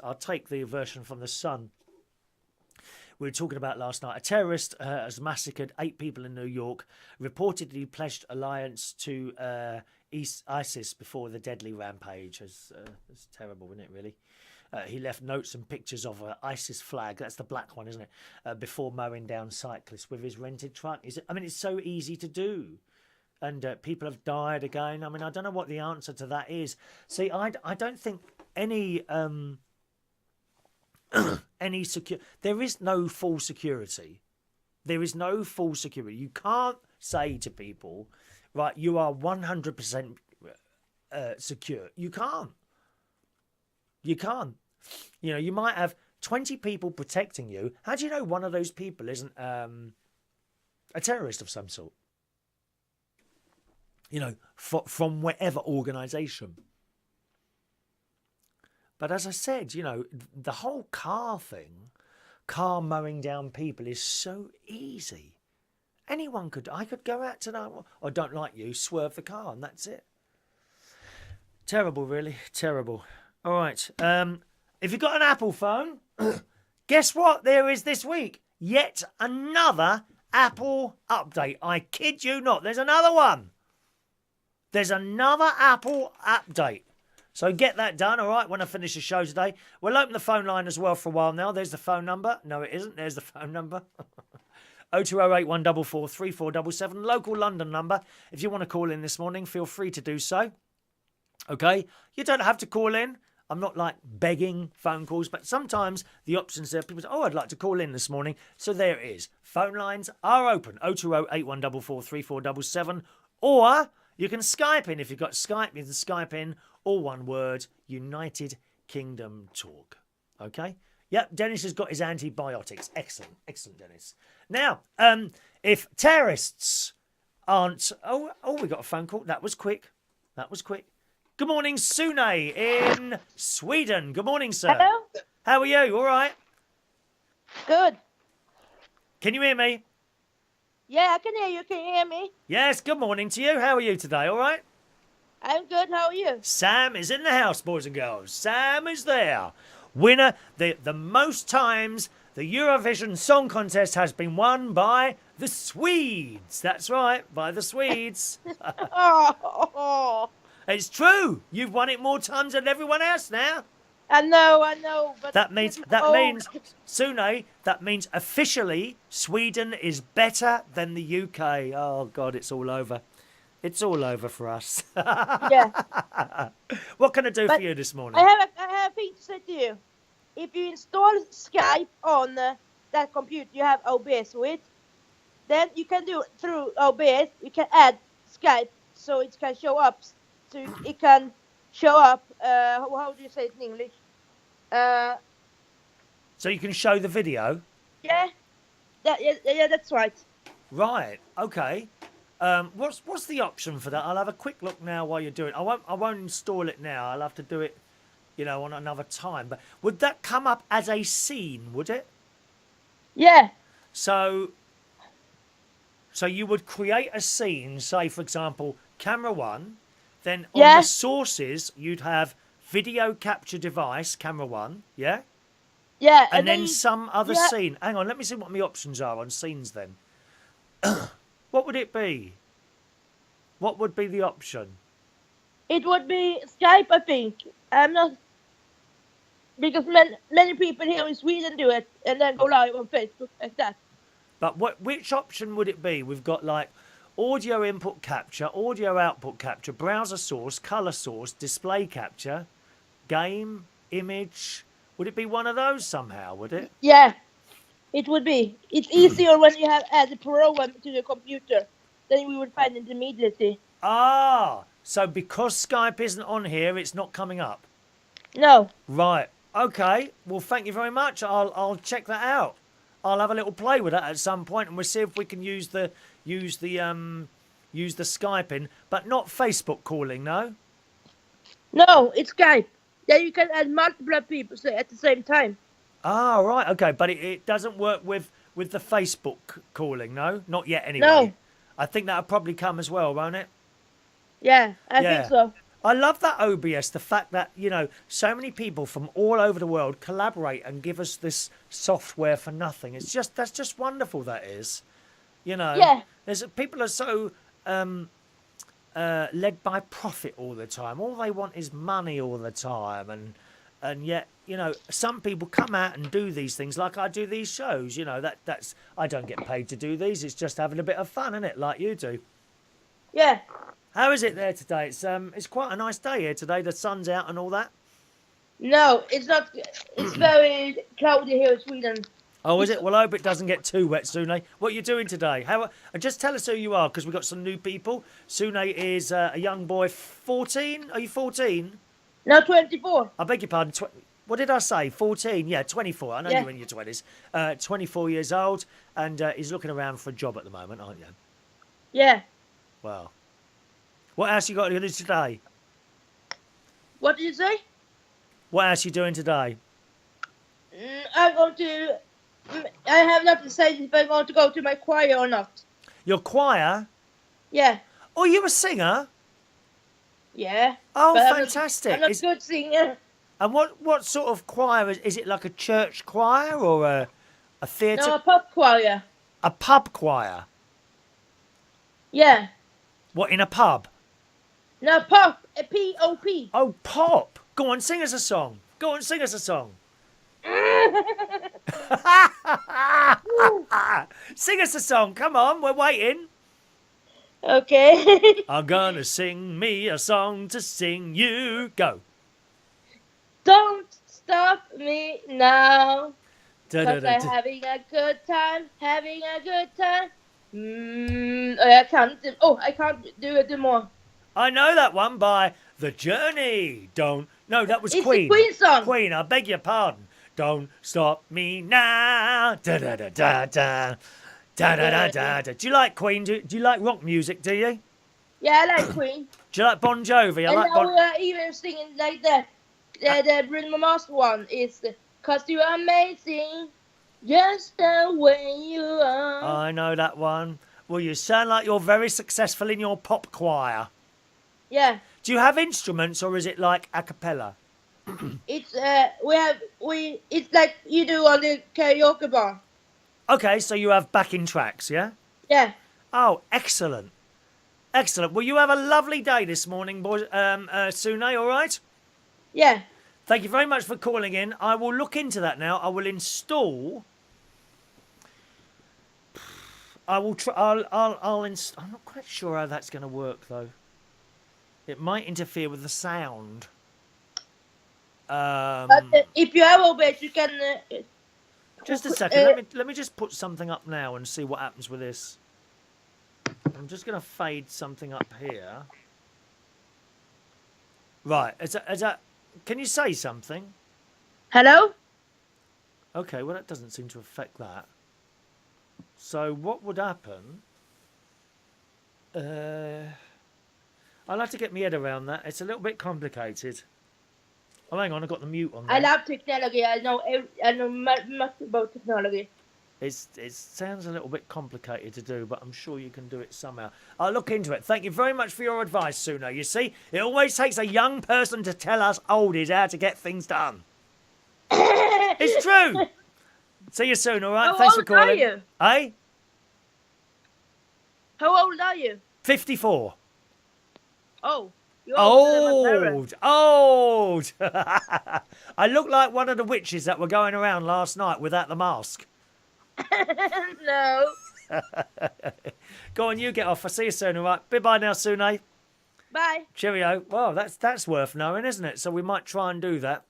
I'll take the version from The Sun. We were talking about last night. A terrorist has massacred 8 people in New York, reportedly pledged alliance to ISIS before the deadly rampage. It's terrible, isn't it, really? He left notes and pictures of an ISIS flag, that's the black one, isn't it, before mowing down cyclists with his rented truck. I mean, it's so easy to do. And people have died again. I mean, I don't know what the answer to that is. See, I don't think any there is no full security. There is no full security. You can't say to people, right, you are 100% secure. You can't. You can't. You know, you might have 20 people protecting you. How do you know one of those people isn't a terrorist of some sort? You know, from whatever organisation. But as I said, you know, the whole car thing, car mowing down people, is so easy. Anyone could. I could go out tonight. I don't like you. Swerve the car, and that's it. Terrible, really. Terrible. All right. If you've got an Apple phone, guess what there is this week? Yet another Apple update. I kid you not. There's another one. There's another Apple update. So get that done, all right, when I finish the show today. We'll open the phone line as well for a while now. There's the phone number. No, it isn't. There's the phone number. 0208 144 3477. Local London number. If you want to call in this morning, feel free to do so. Okay? You don't have to call in. I'm not like begging phone calls, but sometimes the options there, people say, oh, I'd like to call in this morning. So there it is. Phone lines are open. 0208 144 3477. Or you can Skype in. If you've got Skype, you can Skype in. All one word, United Kingdom Talk. Okay? Yep, Dennis has got his antibiotics. Excellent. Excellent, Dennis. Now, if terrorists aren't... Oh, we got a phone call. That was quick. That was quick. Good morning, Sune in Sweden. Good morning, sir. Hello. How are you? All right? Good. Can you hear me? Yeah, I can hear you. Can you hear me? Yes, good morning to you. How are you today? All right? I'm good. How are you? Sam is in the house, boys and girls. Sam is there. Winner, the most times the Eurovision Song Contest has been won by the Swedes. That's right, by the Swedes. Oh, It's true. You've won it more times than everyone else now. I know. But That means, Sune, that means officially Sweden is better than the UK. Oh, God, it's all over. It's all over for us. Yeah. What can I do for you this morning? I have a thing to say to you. If you install Skype on that computer you have OBS with, then you can do it through OBS. You can add Skype so it can show up. So it can show up. How do you say it in English? So you can show the video? Yeah. Yeah, that's right. Right. Okay. What's the option for that? I'll have a quick look now while you're doing it. I won't install it now. I'll have to do it, on another time. But would that come up as a scene, would it? Yeah. So you would create a scene, say, for example, camera 1, then on the sources, you'd have video capture device, camera 1, yeah? Yeah. And then some other scene. Hang on, let me see what my options are on scenes then. What would it be? What would be the option? It would be Skype, I think. I'm not... Because many people here in Sweden do it and then go live on Facebook like that. But which option would it be? We've got like audio input capture, audio output capture, browser source, color source, display capture, game, image. Would it be one of those somehow, would it? Yeah, it would be. It's easier when you have added the program to the computer. Then we would find it immediately. Ah, so because Skype isn't on here, it's not coming up? No. Right. Okay. Well, thank you very much. I'll check that out. I'll have a little play with that at some point, and we'll see if we can use the Skype in, but not Facebook calling, no? No, it's Skype. Then you can add multiple people at the same time. Ah, right. Okay, but it doesn't work with the Facebook calling, no? Not yet, anyway. No. I think that'll probably come as well, won't it? Yeah, I think so. I love that OBS, the fact that, so many people from all over the world collaborate and give us this software for nothing. That's just wonderful, that is. Yeah. People are so led by profit all the time. All they want is money all the time. And yet, some people come out and do these things like I do these shows. That's I don't get paid to do these. It's just having a bit of fun, isn't it, like you do? Yeah. How is it there today? It's quite a nice day here today. The sun's out and all that. No, it's not. It's very cloudy here in Sweden. Oh, is it? Well, I hope it doesn't get too wet, Sune. What are you doing today? Just tell us who you are, because we've got some new people. Sune is a young boy, 14. Are you 14? No, 24. I beg your pardon. What did I say? 14? Yeah, 24. I know you're in your 20s. 24 years old, and he's looking around for a job at the moment, aren't you? Yeah. Well, what else you got to do today? What did you say? What else you doing today? I'm going to... I have not decided if I'm going to go to my choir or not. Your choir? Yeah. Oh, you're a singer? Yeah. Oh, But fantastic! I'm not a good singer. And what sort of choir is it? Like a church choir or a theatre? No, a pop choir. A pub choir? Yeah. What, in a pub? No, pop. A P-O-P. Oh, pop! Go on, sing us a song. Go on, sing us a song. Sing us a song. Come on, we're waiting. Okay. I'm gonna sing me a song to sing you. Go. Don't stop me now. Da, da, Cause da, I'm da. having a good time. Having a good time. I can't do it anymore. I know that one by The Journey. Don't. No, that was It's Queen. a Queen song. Queen, I beg your pardon. Don't stop me now. Da da da da da. Da da da da da. Do you like Queen? Do you like rock music? Do you? Yeah, I like Queen. Do you like Bon Jovi? I And like now Bon. we are even singing like that. The Bruno Mars one is "Cause you are amazing, just the way you are." I know that one. Well, you sound like you're very successful in your pop choir. Yeah, Do you have instruments or is it like a cappella? it's it's like you do on the karaoke bar. Okay, so you have backing tracks, yeah? Yeah. Oh, excellent. Excellent. Well, you have a lovely day this morning, boys. Sune, all right? Yeah. Thank you very much for calling in. I will look into that now. I will install. I will try. I'm not quite sure how that's going to work though. It might interfere with the sound. But if you have OBS, you can. Just a second. Let me just put something up now and see what happens with this. I'm just going to fade something up here. Right. Is that? Can you say something? Hello. Okay. Well, that doesn't seem to affect that. So what would happen? I'll have to get my head around that. It's a little bit complicated. Oh, hang on. I've got the mute on there. I love technology. I know much about technology. It sounds a little bit complicated to do, but I'm sure you can do it somehow. I'll look into it. Thank you very much for your advice, Sune. You see, it always takes a young person to tell us oldies how to get things done. It's true. See you soon, all right? How Thanks for old calling. are you? Eh? How old are you? 54. Oh, you're older than my parents. Old. I look like one of the witches that were going around last night without the mask. No. Go on, you get off. I'll see you soon, all right? Bye-bye now, Sune. Bye. Cheerio. Well, that's worth knowing, isn't it? So we might try and do that.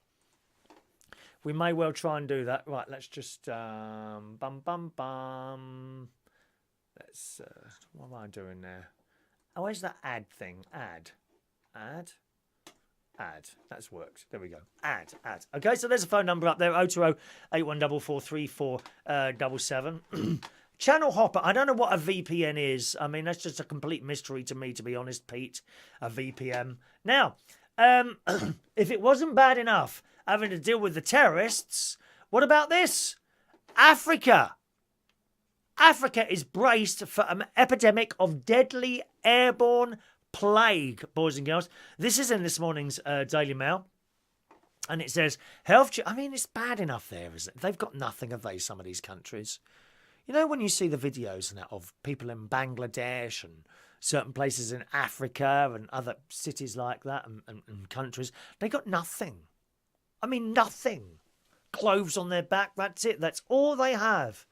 We may well try and do that. Right, let's just bum. Let's what am I doing there? Oh, where's that add thing? Add. That's worked. There we go. Add. Okay, so there's a phone number up there, 020 81443477. Channel hopper. I don't know what a VPN is. I mean, that's just a complete mystery to me, to be honest, Pete. A VPN. Now, if it wasn't bad enough having to deal with the terrorists, what about this? Africa. Africa is braced for an epidemic of deadly airborne plague, boys and girls. This is in this morning's Daily Mail. And it says, I mean, it's bad enough there, isn't it? They've got nothing, have they, some of these countries? You know, when you see the videos and that of people in Bangladesh and certain places in Africa and other cities like that and countries, they got nothing. I mean, nothing. Clothes on their back, that's it. That's all they have.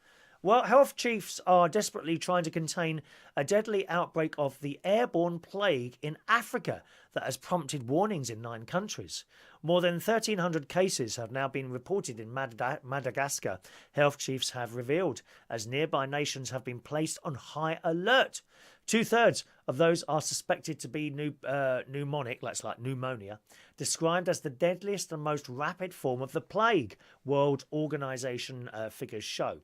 Well, health chiefs are desperately trying to contain a deadly outbreak of the airborne plague in Africa that has prompted warnings in 9 countries. More than 1,300 cases have now been reported in Madagascar, health chiefs have revealed, as nearby nations have been placed on high alert. 2/3 of those are suspected to be pneumonic, that's like pneumonia, described as the deadliest and most rapid form of the plague, World Organization figures show.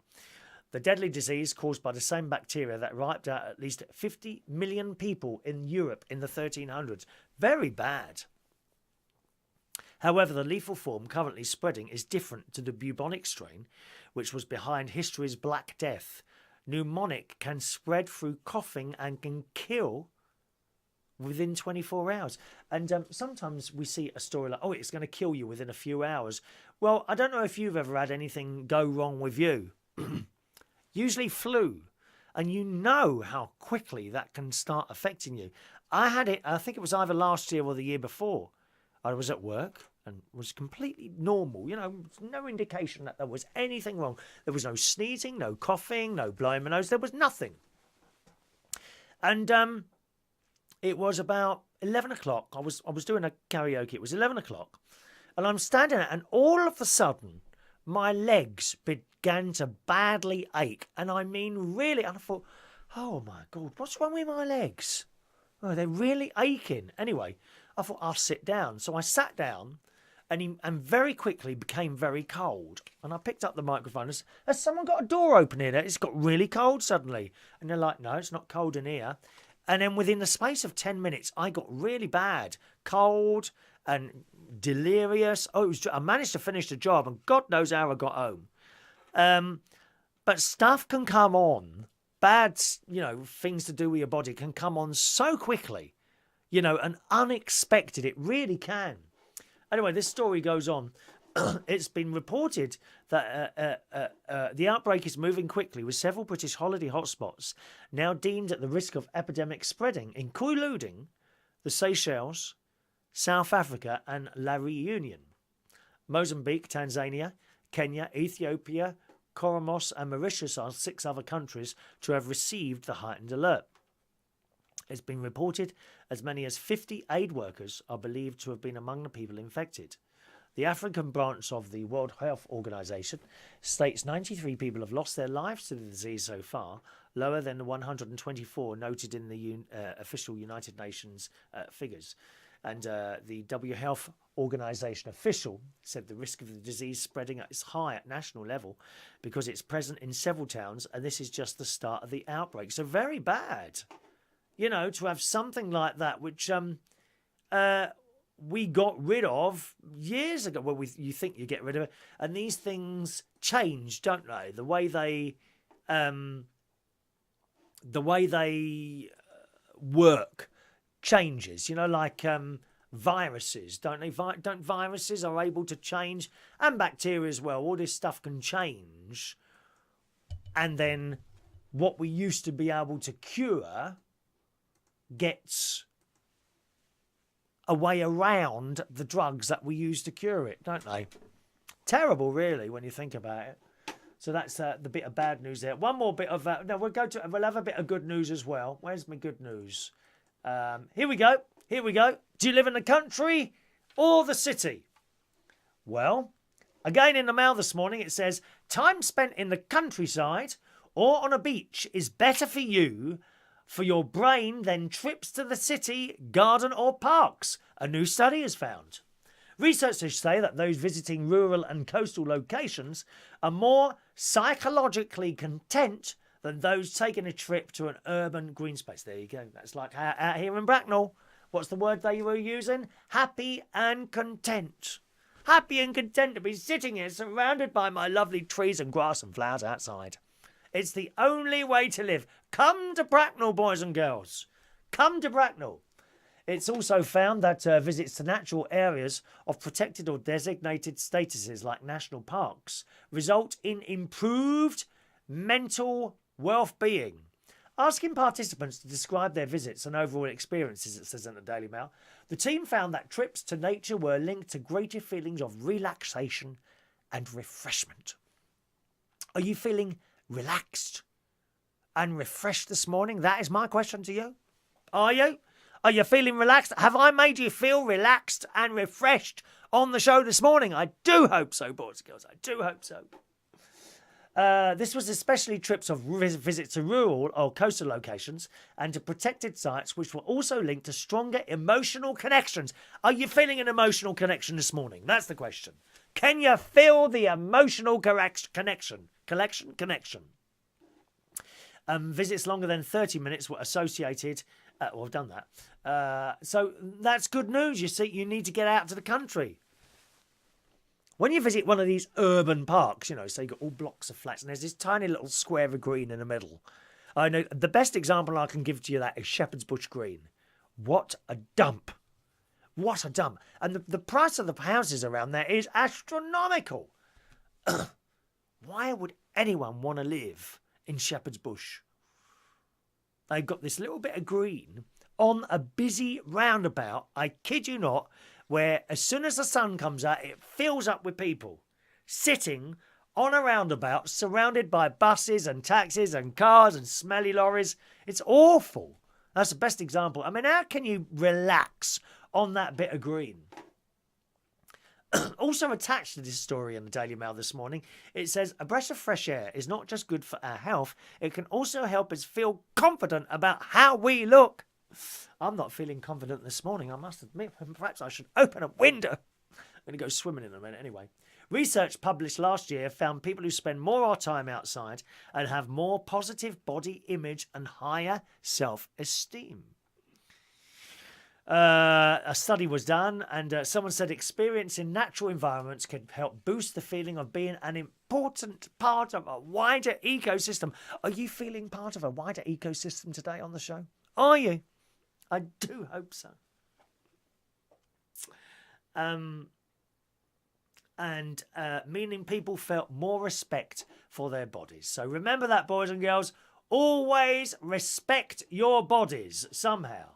The deadly disease caused by the same bacteria that wiped out at least 50 million people in Europe in the 1300s. Very bad. However, the lethal form currently spreading is different to the bubonic strain, which was behind history's Black Death. Pneumonic can spread through coughing and can kill within 24 hours. And sometimes we see a story like, oh, it's going to kill you within a few hours. Well, I don't know if you've ever had anything go wrong with you. Usually flu. And you know how quickly that can start affecting you. I had it, I think it was either last year or the year before. I was at work and was completely normal. You know, no indication that there was anything wrong. There was no sneezing, no coughing, no blowing my nose. There was nothing. And it was about 11 o'clock. I was doing a karaoke. It was 11 o'clock. And I'm standing there, and all of a sudden, my legs began to badly ache. And I mean, really, and I thought, oh my God, what's wrong with my legs? Oh, they're really aching. Anyway, I thought, I'll sit down. So I sat down, and very quickly became very cold. And I picked up the microphone. Has someone got a door open here? It's got really cold suddenly. And they're like, no, it's not cold in here. And then within the space of 10 minutes, I got really bad. Cold and delirious. Oh, I managed to finish the job, and God knows how I got home. But stuff can come on. Bad, things to do with your body can come on so quickly. And unexpected. It really can. Anyway, this story goes on. It's been reported that the outbreak is moving quickly, with several British holiday hotspots now deemed at the risk of epidemic spreading, including the Seychelles, South Africa and La Reunion. Mozambique, Tanzania, Kenya, Ethiopia, Comoros and Mauritius are 6 other countries to have received the heightened alert. It's been reported as many as 50 aid workers are believed to have been among the people infected. The African branch of the World Health Organization states 93 people have lost their lives to the disease so far, lower than the 124 noted in the official United Nations figures. And the WHO Health Organization official said the risk of the disease spreading is high at national level because it's present in several towns, and this is just the start of the outbreak. So very bad, to have something like that, which we got rid of years ago. Well, you think you get rid of it, and these things change, don't they? The way they work changes. Like viruses, don't they? Don't viruses are able to change, and bacteria as well. All this stuff can change, and then what we used to be able to cure gets a way around the drugs that we use to cure it, don't they? Terrible, really, when you think about it. So that's the bit of bad news there. One more bit of we'll have a bit of good news as well. Where's my good news? Here we go. Do you live in the country or the city? Well, again in the mail this morning it says, time spent in the countryside or on a beach is better for you, for your brain, than trips to the city, garden or parks, a new study has found. Researchers say that those visiting rural and coastal locations are more psychologically content than those taking a trip to an urban green space. There you go. That's like out here in Bracknell. What's the word they were using? Happy and content. Happy and content to be sitting here surrounded by my lovely trees and grass and flowers outside. It's the only way to live. Come to Bracknell, boys and girls. Come to Bracknell. It's also found that visits to natural areas of protected or designated statuses like national parks result in improved mental well-being. Asking participants to describe their visits and overall experiences, it says in the Daily Mail, the team found that trips to nature were linked to greater feelings of relaxation and refreshment. Are you feeling relaxed and refreshed this morning? That is my question to you. Are you? Are you feeling relaxed? Have I made you feel relaxed and refreshed on the show this morning? I do hope so, boys and girls. I do hope so. This was especially trips of visits to rural or coastal locations and to protected sites, which were also linked to stronger emotional connections. Are you feeling an emotional connection this morning? That's the question. Can you feel the emotional connection? Connection. Visits longer than 30 minutes were associated. I've done that. So that's good news. You see, you need to get out to the country. When you visit one of these urban parks, so you've got all blocks of flats and there's this tiny little square of green in the middle. I know the best example I can give to you that is Shepherd's Bush Green. What a dump. What a dump. And the price of the houses around there is astronomical. Why would anyone want to live in Shepherd's Bush? They've got this little bit of green on a busy roundabout, I kid you not, where as soon as the sun comes out, it fills up with people sitting on a roundabout surrounded by buses and taxis and cars and smelly lorries. It's awful. That's the best example. I mean, how can you relax on that bit of green? Also attached to this story in the Daily Mail this morning, it says, a breath of fresh air is not just good for our health, it can also help us feel confident about how we look. I'm not feeling confident this morning, I must admit. Perhaps I should open a window. I'm going to go swimming in a minute anyway. Research published last year found people who spend more time outside and have more positive body image and higher self-esteem. A study was done, and someone said experience in natural environments can help boost the feeling of being an important part of a wider ecosystem. Are you feeling part of a wider ecosystem today on the show? Are you? I do hope so. Meaning people felt more respect for their bodies. So remember that, boys and girls. Always respect your bodies somehow.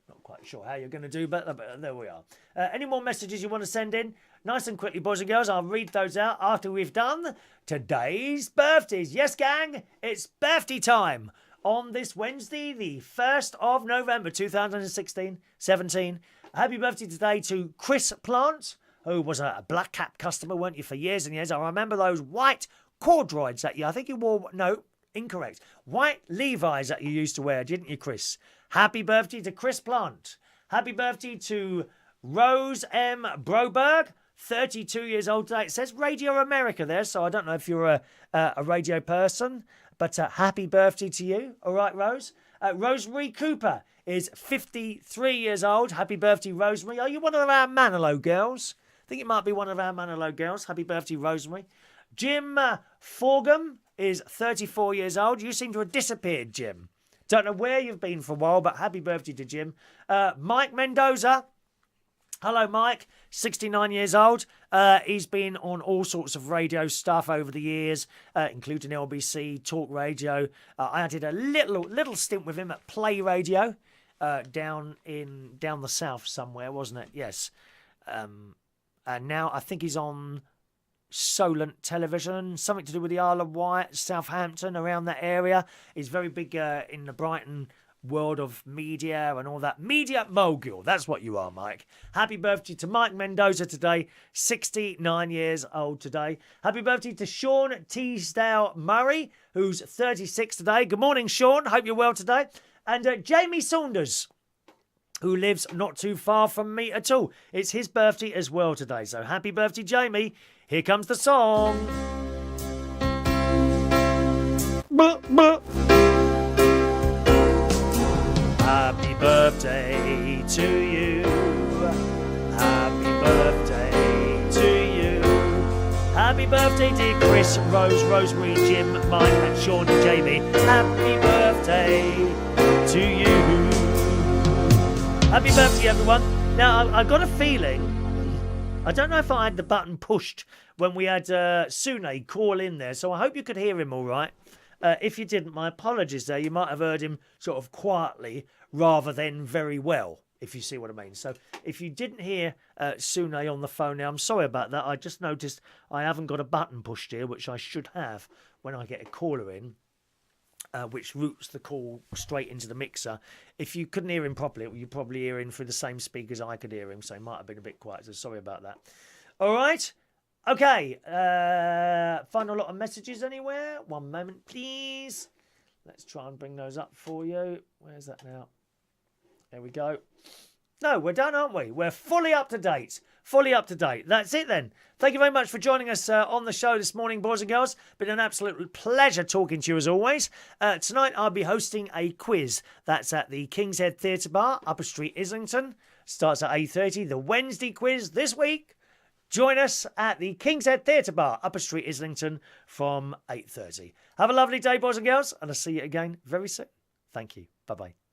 Not quite sure how you're going to do, but there we are. Any more messages you want to send in? Nice and quickly, boys and girls. I'll read those out after we've done today's birthdays. Yes, gang, it's birthday time on this Wednesday, the 1st of November, 2017. Happy birthday today to Chris Plant, who was a Black Cap customer, weren't you, for years and years. I remember those white corduroys that I think you wore, no, incorrect. White Levi's that you used to wear, didn't you, Chris? Happy birthday to Chris Plant. Happy birthday to Rose M. Broberg, 32 years old today. It says Radio America there, so I don't know if you're a radio person, but happy birthday to you. All right, Rose. Rosemary Cooper is 53 years old. Happy birthday, Rosemary. Are you one of our Manilow girls? I think it might be one of our Manilow girls. Happy birthday, Rosemary. Jim Forgum is 34 years old. You seem to have disappeared, Jim. Don't know where you've been for a while, but happy birthday to Jim. Mike Mendoza. Hello, Mike. 69 years old. He's been on all sorts of radio stuff over the years, including LBC, Talk Radio. I did a little stint with him at Play Radio down the south somewhere, wasn't it? Yes. And now I think he's on Solent Television, something to do with the Isle of Wight, Southampton, around that area. He's very big in the Brighton world of media and all that. Media mogul, that's what you are, Mike. Happy birthday to Mike Mendoza today, 69 years old today. Happy birthday to Sean Teasdale Murray, who's 36 today. Good morning, Sean. Hope you're well today. And Jamie Saunders, who lives not too far from me at all. It's his birthday as well today. So happy birthday, Jamie. Here comes the song. Happy birthday to you. Happy birthday to you. Happy birthday, dear Chris, Rose, Rosemary, Jim, Mike, and Sean and Jamie. Happy birthday to you. Happy birthday, everyone. Now, I got a feeling, I don't know if I had the button pushed when we had Sune call in there, so I hope you could hear him all right. If you didn't, my apologies there. You might have heard him sort of quietly rather than very well, if you see what I mean. So if you didn't hear Sune on the phone now, I'm sorry about that. I just noticed I haven't got a button pushed here, which I should have when I get a caller in. Which routes the call straight into the mixer. If you couldn't hear him properly, you probably hear him through the same speakers I could hear him, so he might have been a bit quiet, so sorry about that. All right. Okay. Find a lot of messages anywhere. One moment, please. Let's try and bring those up for you. Where's that now? There we go. No, we're done, aren't we? We're fully up to date. Fully up to date. That's it then. Thank you very much for joining us on the show this morning, boys and girls. Been an absolute pleasure talking to you as always. Tonight I'll be hosting a quiz. That's at the King's Head Theatre Bar, Upper Street, Islington. Starts at 8:30. The Wednesday quiz this week. Join us at the King's Head Theatre Bar, Upper Street, Islington from 8:30. Have a lovely day, boys and girls, and I'll see you again very soon. Thank you. Bye-bye.